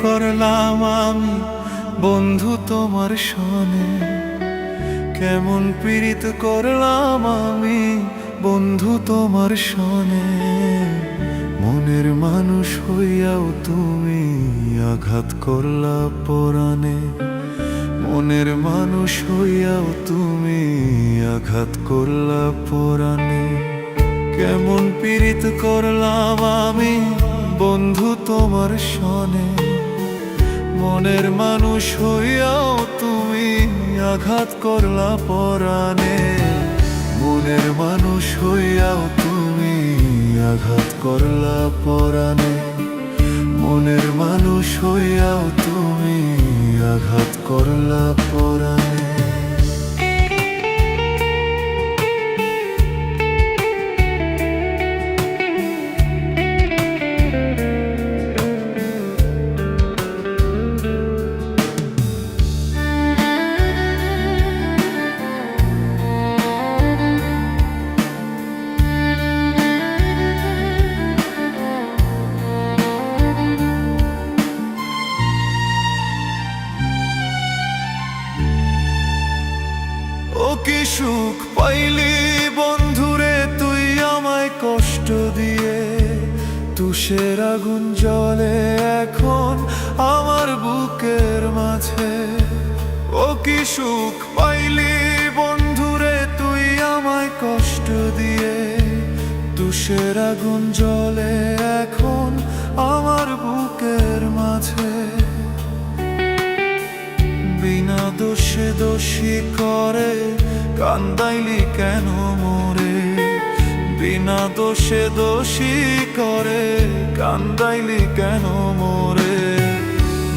করলাম আমি বন্ধু তোমার সনে, কেমন পীড়িত করলাম আমি বন্ধু তোমার সনে। মনের মানুষ হইয়াও তুমি আঘাত করলা পরাণে, মনের মানুষ হইয়াও তুমি আঘাত করলা পরাণে। কেমন পীড়িত করলাম আমি বন্ধু তোমার সনে, মনের মানুষ হইয়াও তুমি আঘাত করলা পরাণে। মনের মানুষ হইয়াও তুমি আঘাত করলা পরাণে, মনের মানুষ হইয়াও তুমি আঘাত করলা পরাণে। ও কি সুখ পাইলি বন্ধুরে তুই আমায় কষ্ট দিয়ে, তুষের আগুন জ্বলে এখন আমার বুকের মাঝে। ও কি সুখ পাইলি বন্ধুরে তুই আমায় কষ্ট দিয়ে, তুষের আগুন জ্বলে এখন আমার বুকের মাঝে। বিনা দোষে দোষী করে কান্দাইলি কেন মোরে, বিনা দোষে দোষী করে কান্দাইলি কেন মোরে।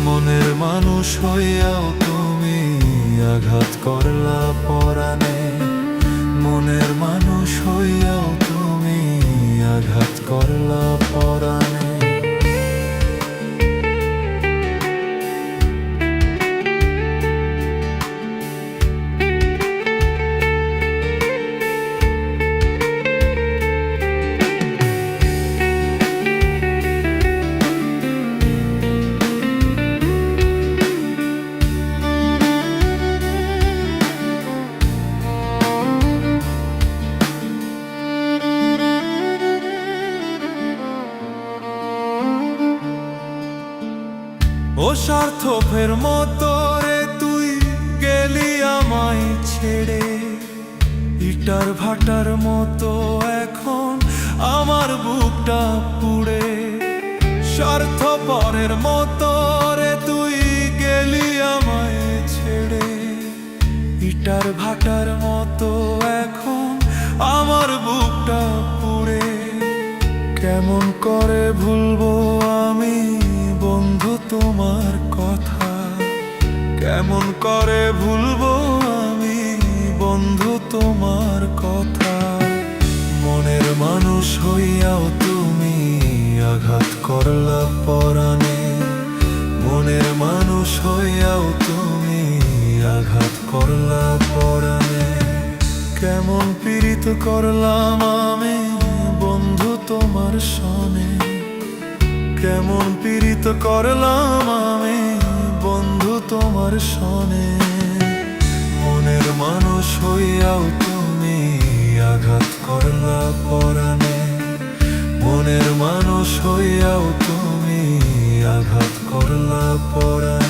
মনের মানুষ হইয়াও তুমি আঘাত করলা পরাণে, মনের মানুষ হইয়াও তুমি আঘাত করলা পরাণে। ও স্বার্থপের মতো রে তুই গেলি আমায় ছেড়ে, ইটার ভাটার মতো এখন আমার বুকটা পুড়ে। স্বার্থপরের মতো রে তুই গেলি আমায় ছেড়ে, ইটার ভাটার মতো এখন আমার বুকটা পুড়ে। কেমন করে ভুলবো আমি বন্ধু তোমার কথা, কেমন করে ভুলবো আমি বন্ধু তোমার কথা। মনের মানুষ হইয়াও তুমি আঘাত করলা পরাণে, মনের মানুষ হইয়াও তুমি আঘাত করলা পরাণে। কেমন পীড়িত করলাম আমি বন্ধু তোমার সনে, কেমন পীড়িত করলাম আমি বন্ধু তোমার সনে। মনের মানুষ হইয়াও তুমি আঘাত করলা পরাণে, মনের মানুষ হইয়াও তুমি আঘাত করলা পরাণে।